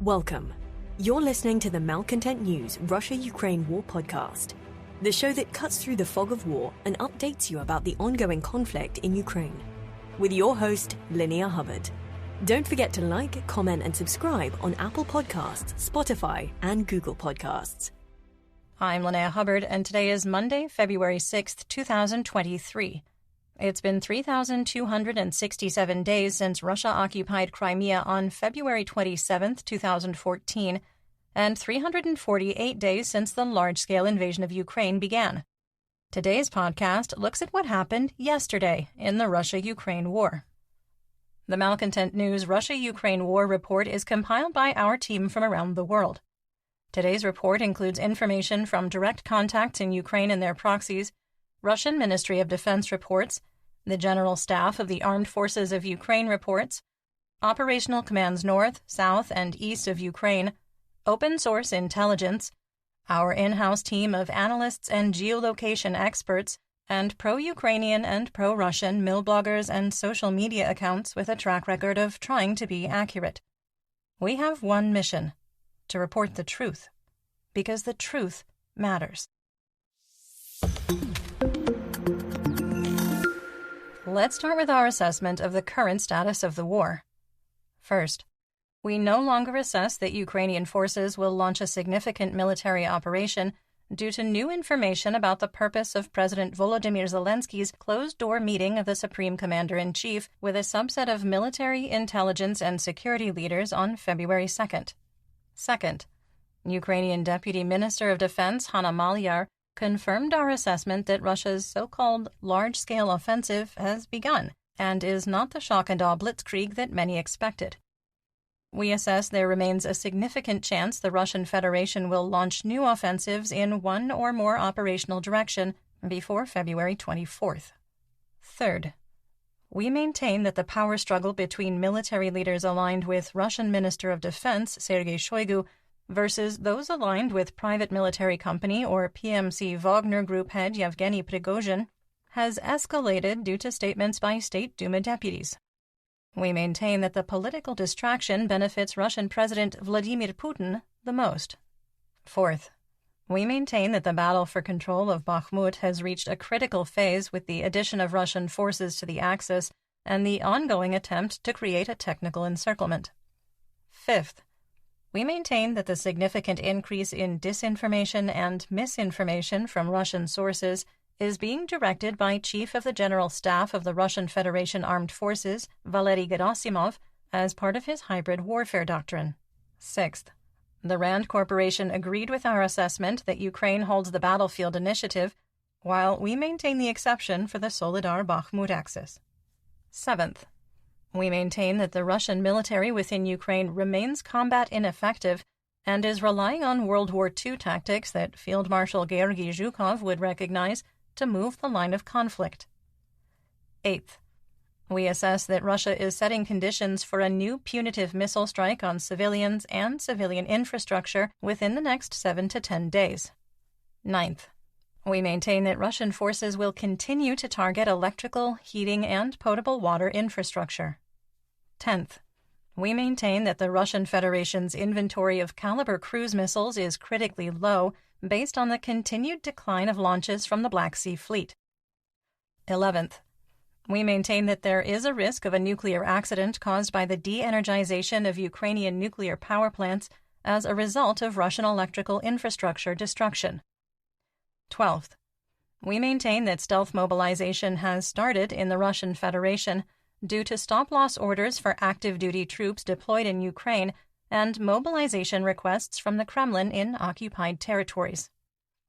Welcome. You're listening to the Malcontent News Russia-Ukraine War podcast, the show that cuts through the fog of war and updates you about the ongoing conflict in Ukraine. With your host, Linnea Hubbard. Don't forget to like, comment, and subscribe on Apple Podcasts, Spotify, and Google Podcasts. I'm Linnea Hubbard, and today is Monday, February 6th, 2023. It's been 3,267 days since Russia occupied Crimea on February 27, 2014, and 348 days since the large-scale invasion of Ukraine began. Today's podcast looks at what happened yesterday in the Russia-Ukraine war. The Malcontent News Russia-Ukraine War report is compiled by our team from around the world. Today's report includes information from direct contacts in Ukraine and their proxies, Russian Ministry of Defense reports, the General Staff of the Armed Forces of Ukraine reports, operational commands north, south, and east of Ukraine, open-source intelligence, our in-house team of analysts and geolocation experts, and pro-Ukrainian and pro-Russian mill bloggers and social media accounts with a track record of trying to be accurate. We have one mission: to report the truth, because the truth matters. Let's start with our assessment of the current status of the war. First, we no longer assess that Ukrainian forces will launch a significant military operation due to new information about the purpose of President Volodymyr Zelensky's closed-door meeting of the Supreme Commander-in-Chief with a subset of military, intelligence, and security leaders on February 2nd. Second, Ukrainian Deputy Minister of Defense Hanna Maliar confirmed our assessment that Russia's so-called large-scale offensive has begun and is not the shock-and-awe blitzkrieg that many expected. We assess there remains a significant chance the Russian Federation will launch new offensives in one or more operational direction before February 24th. Third, we maintain that the power struggle between military leaders aligned with Russian Minister of Defense Sergei Shoigu versus those aligned with private military company or PMC Wagner Group head Yevgeny Prigozhin has escalated due to statements by State Duma deputies. We maintain that the political distraction benefits Russian President Vladimir Putin the most. Fourth, we maintain that the battle for control of Bakhmut has reached a critical phase with the addition of Russian forces to the Axis and the ongoing attempt to create a technical encirclement. Fifth, we maintain that the significant increase in disinformation and misinformation from Russian sources is being directed by Chief of the General Staff of the Russian Federation Armed Forces, Valery Gerasimov, as part of his hybrid warfare doctrine. Sixth, the RAND Corporation agreed with our assessment that Ukraine holds the battlefield initiative, while we maintain the exception for the Solidar-Bakhmut axis. Seventh, we maintain that the Russian military within Ukraine remains combat ineffective and is relying on World War II tactics that Field Marshal Georgy Zhukov would recognize to move the line of conflict. Eighth, we assess that Russia is setting conditions for a new punitive missile strike on civilians and civilian infrastructure within the next 7 to 10 days. Ninth, we maintain that Russian forces will continue to target electrical, heating, and potable water infrastructure. 10th, we maintain that the Russian Federation's inventory of Caliber cruise missiles is critically low based on the continued decline of launches from the Black Sea Fleet. 11th, we maintain that there is a risk of a nuclear accident caused by the de-energization of Ukrainian nuclear power plants as a result of Russian electrical infrastructure destruction. 12th, we maintain that stealth mobilization has started in the Russian Federation due to stop-loss orders for active-duty troops deployed in Ukraine and mobilization requests from the Kremlin in occupied territories.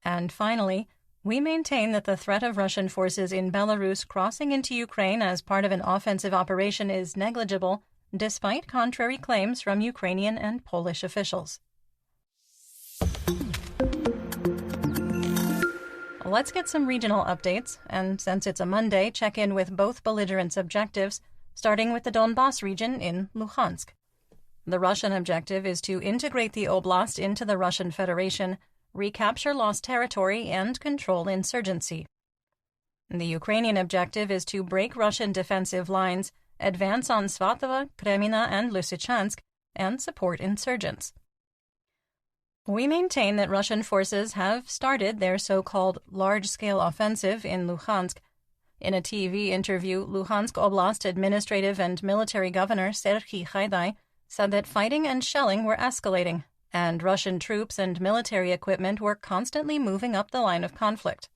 And finally, we maintain that the threat of Russian forces in Belarus crossing into Ukraine as part of an offensive operation is negligible, despite contrary claims from Ukrainian and Polish officials. Let's get some regional updates, and since it's a Monday, check in with both belligerents' objectives, starting with the Donbas region in Luhansk. The Russian objective is to integrate the oblast into the Russian Federation, recapture lost territory, and control insurgency. The Ukrainian objective is to break Russian defensive lines, advance on Svatova, Kremina, and Lysychansk, and support insurgents. We maintain that Russian forces have started their so-called large-scale offensive in Luhansk. In a TV interview, Luhansk Oblast Administrative and Military Governor Serhiy Haidai said that fighting and shelling were escalating, and Russian troops and military equipment were constantly moving up the line of conflict.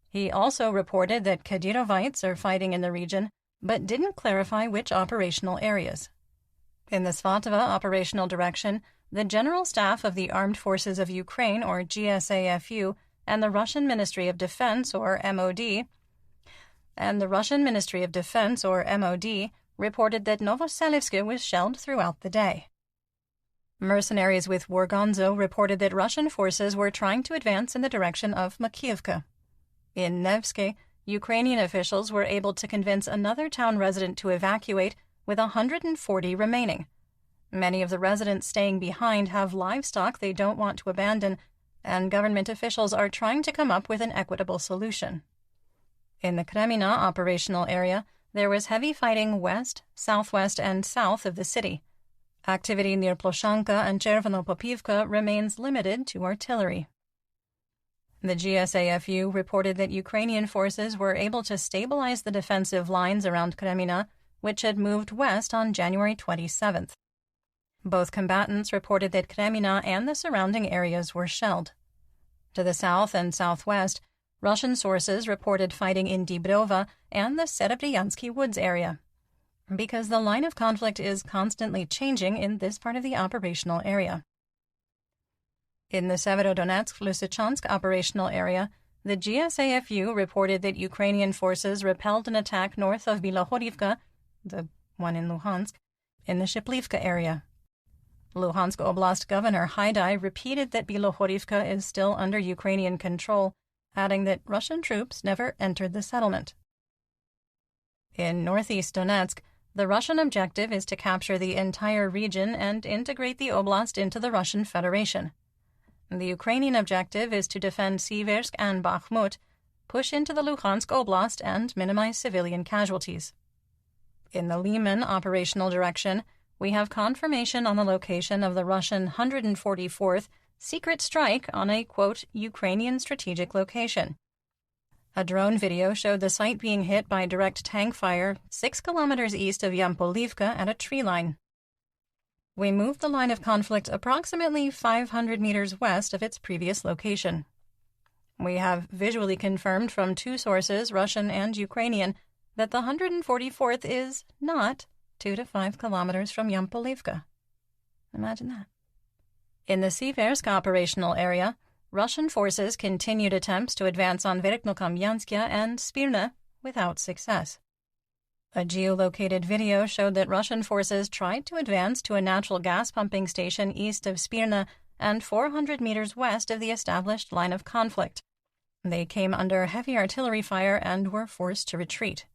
He also reported that Kadyrovites are fighting in the region, but didn't clarify which operational areas. In the Svatova operational direction, the General Staff of the Armed Forces of Ukraine, or GSAFU, and the Russian Ministry of Defense, or MOD, reported that Novoselivsk was shelled throughout the day. Mercenaries with Wargonzo reported that Russian forces were trying to advance in the direction of Makiivka. In Nevsky, Ukrainian officials were able to convince another town resident to evacuate, with 140 remaining. Many of the residents staying behind have livestock they don't want to abandon, and government officials are trying to come up with an equitable solution. In the Kremina operational area, there was heavy fighting west, southwest, and south of the city. Activity near Ploshanka and Chervonopopivka remains limited to artillery. The GSAFU reported that Ukrainian forces were able to stabilize the defensive lines around Kremina, which had moved west on January 27th. Both combatants reported that Kremina and the surrounding areas were shelled. To the south and southwest, Russian sources reported fighting in Dibrova and the Serebryansky Woods area. Because the line of conflict is constantly changing in this part of the operational area. In the Severodonetsk-Lysychansk operational area, the GSAFU reported that Ukrainian forces repelled an attack north of Bilohorivka, the one in Luhansk, in the Shiplivka area. Luhansk Oblast Governor Haidai repeated that Bilohorivka is still under Ukrainian control, adding that Russian troops never entered the settlement. In northeast Donetsk, the Russian objective is to capture the entire region and integrate the oblast into the Russian Federation. The Ukrainian objective is to defend Siversk and Bakhmut, push into the Luhansk Oblast, and minimize civilian casualties. In the Liman operational direction, we have confirmation on the location of the Russian 144th secret strike on a, quote, Ukrainian strategic location. A drone video showed the site being hit by direct tank fire 6 kilometers east of Yampolivka at a tree line. We moved the line of conflict approximately 500 meters west of its previous location. We have visually confirmed from two sources, Russian and Ukrainian, that the 144th is not 2 to 5 kilometers from Yampolivka. Imagine that. In the Siversk operational area, Russian forces continued attempts to advance on Verkhnokamianskaya and Spirna without success. A geolocated video showed that Russian forces tried to advance to a natural gas pumping station east of Spirna and 400 meters west of the established line of conflict. They came under heavy artillery fire and were forced to retreat.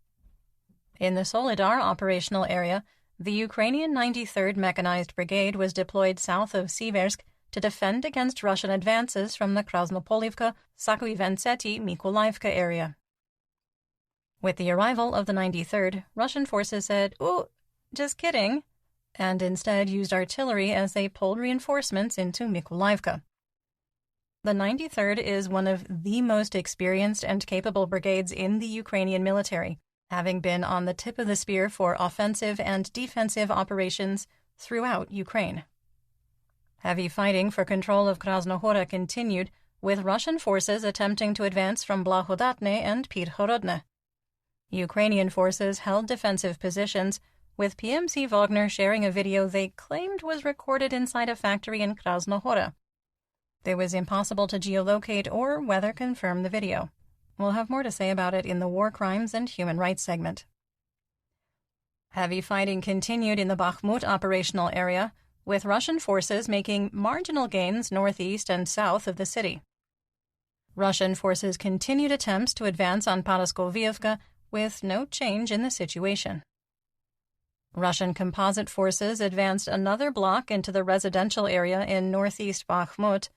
In the Solidar operational area, the Ukrainian 93rd Mechanized Brigade was deployed south of Siversk to defend against Russian advances from the Krasnopolivka, Sakuivensety, Mykolaiivka area. With the arrival of the 93rd, Russian forces said, "Ooh, just kidding," and instead used artillery as they pulled reinforcements into Mykolaiivka. The 93rd is one of the most experienced and capable brigades in the Ukrainian military, having been on the tip of the spear for offensive and defensive operations throughout Ukraine. Heavy fighting for control of Krasnohora continued, with Russian forces attempting to advance from Blahodatne and Pirhorodne. Ukrainian forces held defensive positions, with PMC Wagner sharing a video they claimed was recorded inside a factory in Krasnohora. It was impossible to geolocate or weather confirm the video. We'll have more to say about it in the War Crimes and Human Rights segment. Heavy fighting continued in the Bakhmut operational area, with Russian forces making marginal gains northeast and south of the city. Russian forces continued attempts to advance on Paraskoviivka with no change in the situation. Russian composite forces advanced another block into the residential area in northeast Bakhmut.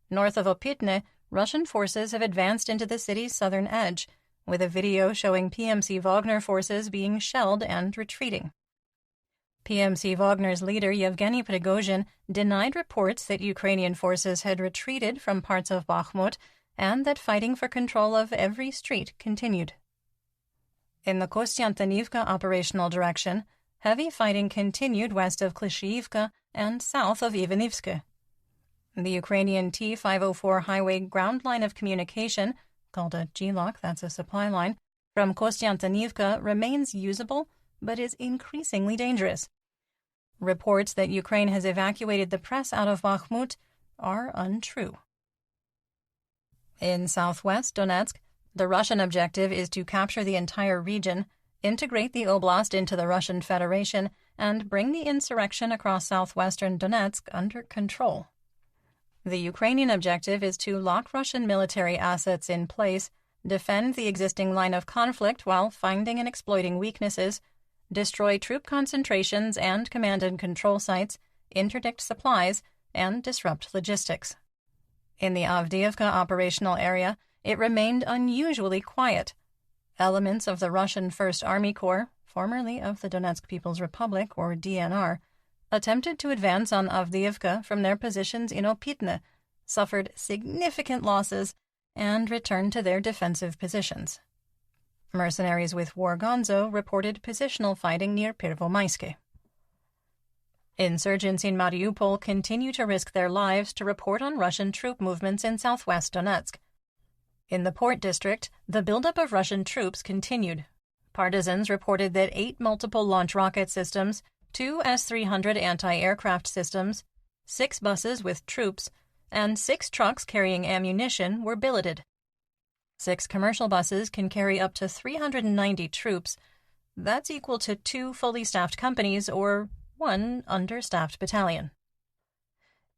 North of Opitne, Russian forces have advanced into the city's southern edge, with a video showing PMC Wagner forces being shelled and retreating. PMC Wagner's leader Yevgeny Prigozhin denied reports that Ukrainian forces had retreated from parts of Bakhmut and that fighting for control of every street continued. In the Kostiantynivka operational direction, heavy fighting continued west of Klishchiivka and south of Ivanivske. The Ukrainian T-504 highway ground line of communication, called a GLOC, that's a supply line, from Kostiantynivka remains usable but is increasingly dangerous. Reports that Ukraine has evacuated the press out of Bakhmut are untrue. In southwest Donetsk, the Russian objective is to capture the entire region, integrate the oblast into the Russian Federation, and bring the insurrection across southwestern Donetsk under control. The Ukrainian objective is to lock Russian military assets in place, defend the existing line of conflict while finding and exploiting weaknesses, destroy troop concentrations and command and control sites, interdict supplies, and disrupt logistics. In the Avdiivka operational area, it remained unusually quiet. Elements of the Russian First Army Corps, formerly of the Donetsk People's Republic, or DNR, attempted to advance on Avdiivka from their positions in Opitne, suffered significant losses, and returned to their defensive positions. Mercenaries with War Gonzo reported positional fighting near Pervomaiske. Insurgents in Mariupol continue to risk their lives to report on Russian troop movements in southwest Donetsk. In the port district, the buildup of Russian troops continued. Partisans reported that 8 multiple launch rocket systems, 2 S-300 anti-aircraft systems, 6 buses with troops, and 6 trucks carrying ammunition were billeted. 6 commercial buses can carry up to 390 troops. That's equal to 2 fully staffed companies or 1 understaffed battalion.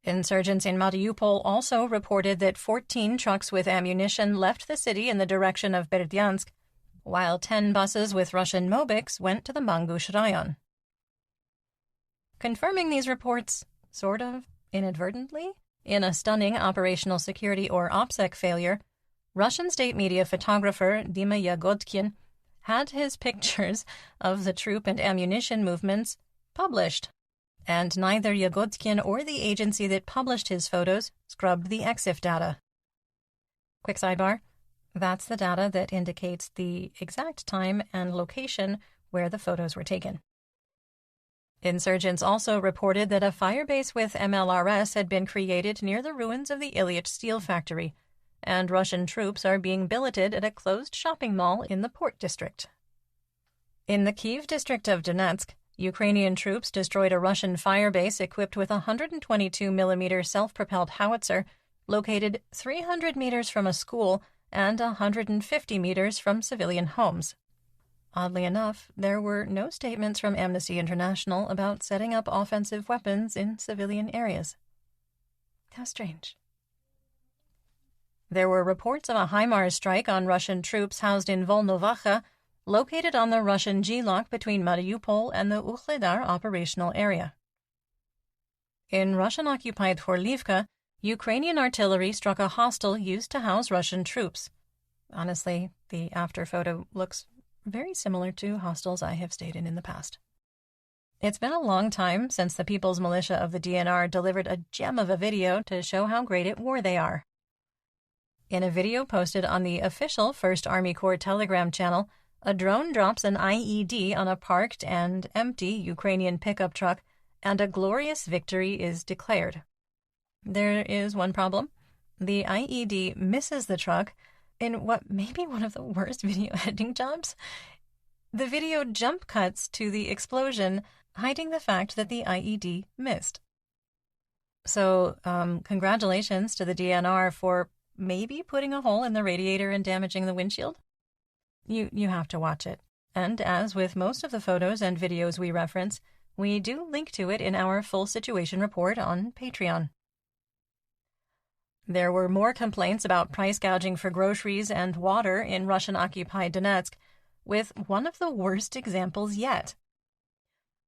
Insurgents in Mariupol also reported that 14 trucks with ammunition left the city in the direction of Berdyansk, while 10 buses with Russian Mobiks went to the Mangush Rayon. Confirming these reports, sort of inadvertently, in a stunning operational security or OPSEC failure, Russian state media photographer Dima Yagodkin had his pictures of the troop and ammunition movements published, and neither Yagodkin or the agency that published his photos scrubbed the EXIF data. Quick sidebar, that's the data that indicates the exact time and location where the photos were taken. Insurgents also reported that a firebase with MLRS had been created near the ruins of the Ilyich steel factory, and Russian troops are being billeted at a closed shopping mall in the port district. In the Kyiv district of Donetsk, Ukrainian troops destroyed a Russian firebase equipped with a 122mm self-propelled howitzer located 300 meters from a school and 150 meters from civilian homes. Oddly enough, there were no statements from Amnesty International about setting up offensive weapons in civilian areas. How strange. There were reports of a HIMARS strike on Russian troops housed in Volnovacha, located on the Russian GLOC between Mariupol and the Ukhledar operational area. In Russian-occupied Horlivka, Ukrainian artillery struck a hostel used to house Russian troops. Honestly, the after photo looks very similar to hostels I have stayed in the past. It's been a long time since the People's Militia of the DNR delivered a gem of a video to show how great at war they are. In a video posted on the official 1st Army Corps Telegram channel, a drone drops an IED on a parked and empty Ukrainian pickup truck, and a glorious victory is declared. There is one problem. The IED misses the truck in what may be one of the worst video editing jobs. The video jump cuts to the explosion, hiding the fact that the IED missed. So, congratulations to the DNR for maybe putting a hole in the radiator and damaging the windshield. You have to watch it. And as with most of the photos and videos we reference, we do link to it in our full situation report on Patreon. There were more complaints about price gouging for groceries and water in Russian-occupied Donetsk, with one of the worst examples yet.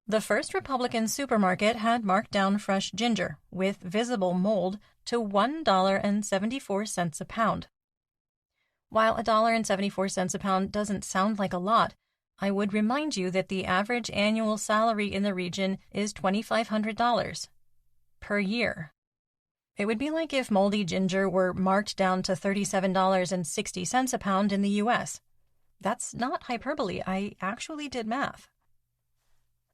The First Republican supermarket had marked down fresh ginger, with visible mold, to $1.74 a pound. While $1.74 a pound doesn't sound like a lot, I would remind you that the average annual salary in the region is $2,500 per year. It would be like if moldy ginger were marked down to $37.60 a pound in the U.S. That's not hyperbole. I actually did math.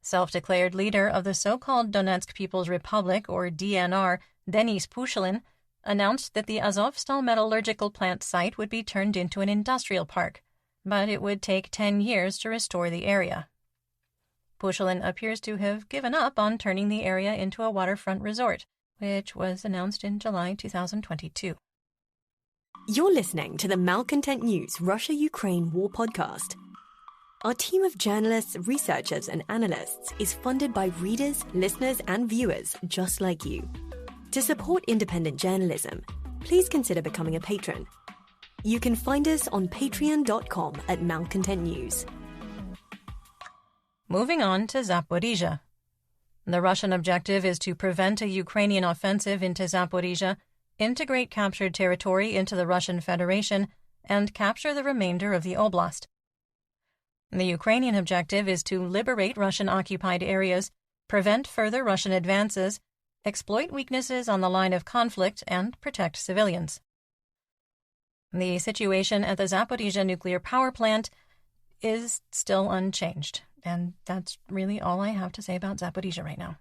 Self-declared leader of the so-called Donetsk People's Republic, or DNR, Denis Pushilin, announced that the Azovstal metallurgical plant site would be turned into an industrial park, but it would take 10 years to restore the area. Pushilin appears to have given up on turning the area into a waterfront resort, which was announced in July 2022. You're listening to the Malcontent News Russia-Ukraine War Podcast. Our team of journalists, researchers, and analysts is funded by readers, listeners, and viewers just like you. To support independent journalism, please consider becoming a patron. You can find us on patreon.com/Malcontent Moving on to Zaporizhzhia. The Russian objective is to prevent a Ukrainian offensive into Zaporizhzhia, integrate captured territory into the Russian Federation, and capture the remainder of the oblast. The Ukrainian objective is to liberate Russian-occupied areas, prevent further Russian advances, exploit weaknesses on the line of conflict, and protect civilians. The situation at the Zaporizhzhia nuclear power plant is still unchanged, and that's really all I have to say about Zaporizhzhia right now.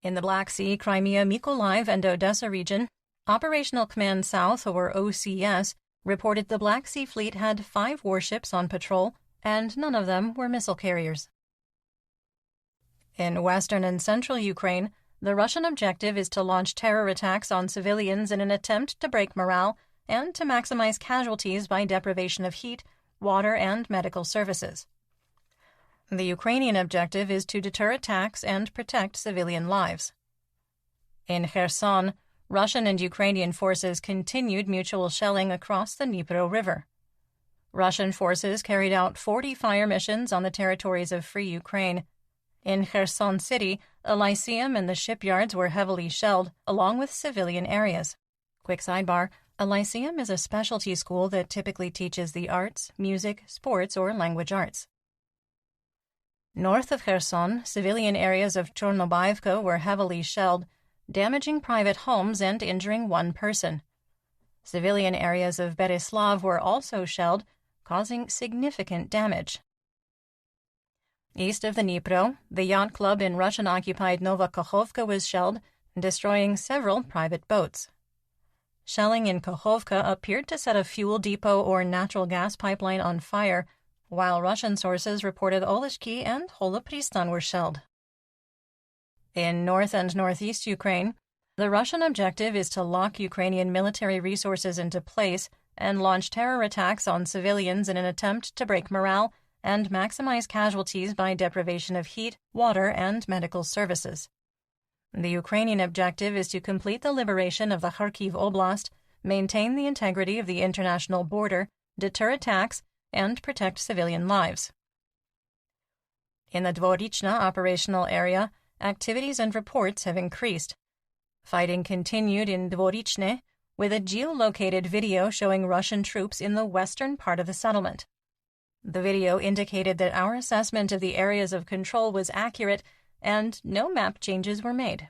In the Black Sea, Crimea, Mykolaiv, and Odessa region, Operational Command South, or OCS, reported the Black Sea Fleet had 5 warships on patrol, and none of them were missile carriers. In western and central Ukraine, the Russian objective is to launch terror attacks on civilians in an attempt to break morale and to maximize casualties by deprivation of heat, water, and medical services. The Ukrainian objective is to deter attacks and protect civilian lives. In Kherson, Russian and Ukrainian forces continued mutual shelling across the Dnipro River. Russian forces carried out 40 fire missions on the territories of Free Ukraine. In Kherson City, a lyceum and the shipyards were heavily shelled, along with civilian areas. Quick sidebar, a lyceum is a specialty school that typically teaches the arts, music, sports, or language arts. North of Kherson, civilian areas of Chornobaivka were heavily shelled, damaging private homes and injuring 1 person. Civilian areas of Bereslav were also shelled, causing significant damage. East of the Dnipro, the yacht club in Russian-occupied Nova Kakhovka was shelled, destroying several private boats. Shelling in Kakhovka appeared to set a fuel depot or natural gas pipeline on fire, while Russian sources reported Oleshki and Holopristan were shelled. In north and northeast Ukraine, the Russian objective is to lock Ukrainian military resources into place and launch terror attacks on civilians in an attempt to break morale and maximize casualties by deprivation of heat, water, and medical services. The Ukrainian objective is to complete the liberation of the Kharkiv Oblast, maintain the integrity of the international border, deter attacks, and protect civilian lives. In the Dvorichna operational area, activities and reports have increased. Fighting continued in Dvorichne, with a geolocated video showing Russian troops in the western part of the settlement. The video indicated that our assessment of the areas of control was accurate and no map changes were made.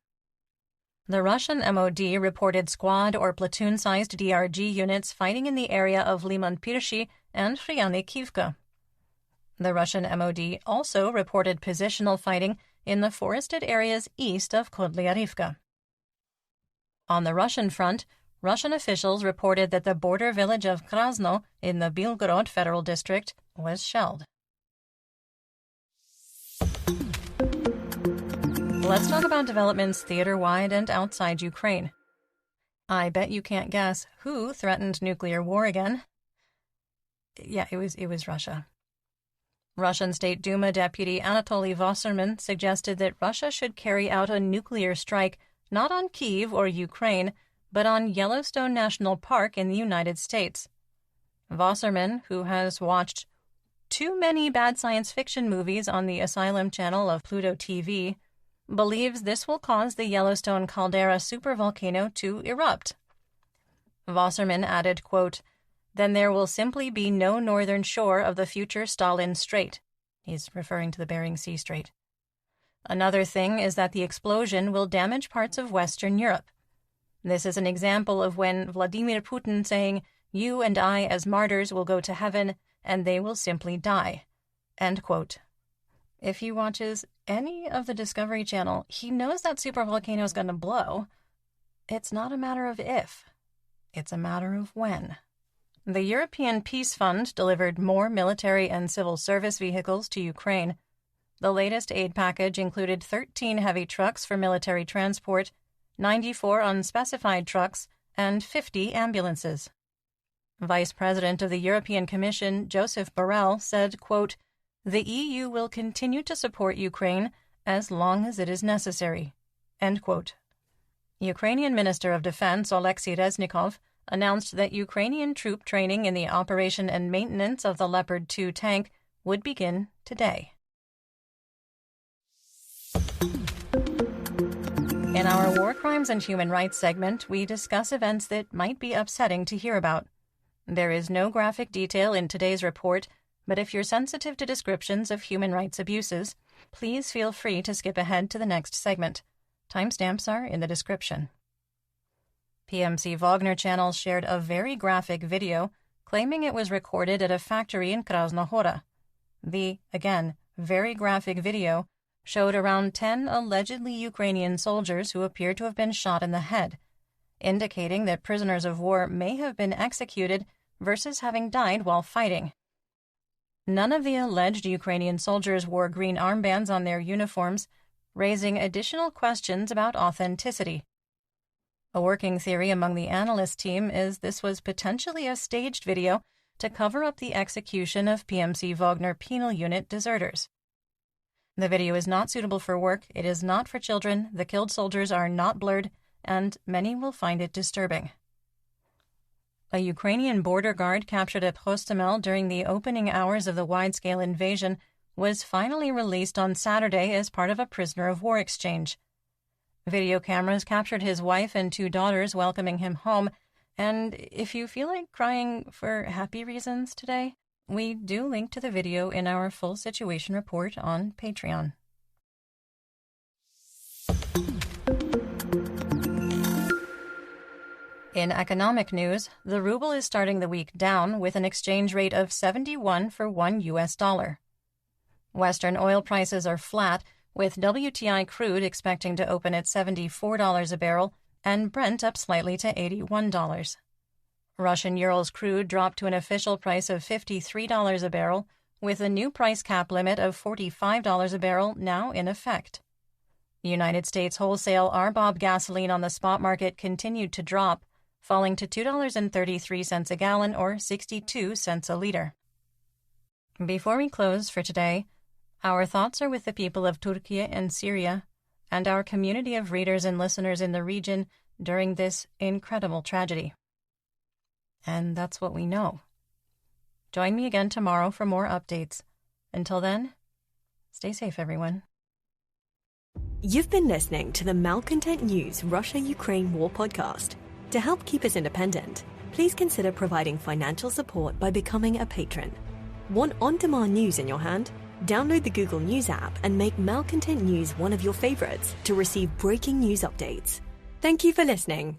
The Russian MOD reported squad or platoon-sized DRG units fighting in the area of Liman Pirshi and Hryany Kivka. The Russian MOD also reported positional fighting in the forested areas east of Kodlyarivka. On the Russian front, Russian officials reported that the border village of Krasno in the Belgorod Federal District was shelled. Let's talk about developments theater-wide and outside Ukraine. I bet you can't guess who threatened nuclear war again. Yeah, it was Russia. Russian State Duma Deputy Anatoly Wasserman suggested that Russia should carry out a nuclear strike not on Kyiv or Ukraine, but on Yellowstone National Park in the United States. Wasserman, who has watched too many bad science fiction movies on the Asylum channel of Pluto TV, believes this will cause the Yellowstone caldera supervolcano to erupt. Wasserman added, quote, then there will simply be no northern shore of the future Stalin Strait. He's referring to the Bering Sea Strait. Another thing is that the explosion will damage parts of Western Europe. This is an example of when Vladimir Putin saying, "You and I as martyrs will go to heaven, and they will simply die." End quote. If he watches any of the Discovery Channel, he knows that supervolcano is going to blow. It's not a matter of if. It's a matter of when. The European Peace Fund delivered more military and civil service vehicles to Ukraine. The latest aid package included 13 heavy trucks for military transport, 94 unspecified trucks, and 50 ambulances. Vice President of the European Commission, Joseph Borrell, said, quote, "The EU will continue to support Ukraine as long as it is necessary." End quote. Ukrainian Minister of Defense Oleksiy Reznikov announced that Ukrainian troop training in the operation and maintenance of the Leopard 2 tank would begin today. In our War Crimes and Human Rights segment, we discuss events that might be upsetting to hear about. There is no graphic detail in today's report, but if you're sensitive to descriptions of human rights abuses, please feel free to skip ahead to the next segment. Timestamps are in the description. PMC Wagner Channel shared a very graphic video claiming it was recorded at a factory in Krasnohora. The, again, very graphic video showed around 10 allegedly Ukrainian soldiers who appeared to have been shot in the head, indicating that prisoners of war may have been executed versus having died while fighting. None of the alleged Ukrainian soldiers wore green armbands on their uniforms, raising additional questions about authenticity. A working theory among the analyst team is this was potentially a staged video to cover up the execution of PMC Wagner penal unit deserters. The video is not suitable for work, it is not for children, the killed soldiers are not blurred, and many will find it disturbing. A Ukrainian border guard captured at Hostomel during the opening hours of the wide-scale invasion was finally released on Saturday as part of a prisoner of war exchange. Video cameras captured his wife and 2 daughters welcoming him home, and if you feel like crying for happy reasons today, we do link to the video in our full situation report on Patreon. In economic news, the ruble is starting the week down with an exchange rate of 71 for $1. Western oil prices are flat, with WTI crude expecting to open at $74 a barrel and Brent up slightly to $81. Russian Urals crude dropped to an official price of $53 a barrel, with a new price cap limit of $45 a barrel now in effect. United States wholesale RBOB gasoline on the spot market continued to drop, falling to $2.33 a gallon or 62 cents a liter. Before we close for today, our thoughts are with the people of Turkey and Syria and our community of readers and listeners in the region during this incredible tragedy. And that's what we know. Join me again tomorrow for more updates. Until then, stay safe, everyone. You've been listening to the Malcontent News Russia-Ukraine War podcast. To help keep us independent, please consider providing financial support by becoming a patron. Want on-demand news in your hand? Download the Google News app and make Malcontent News one of your favorites to receive breaking news updates. Thank you for listening.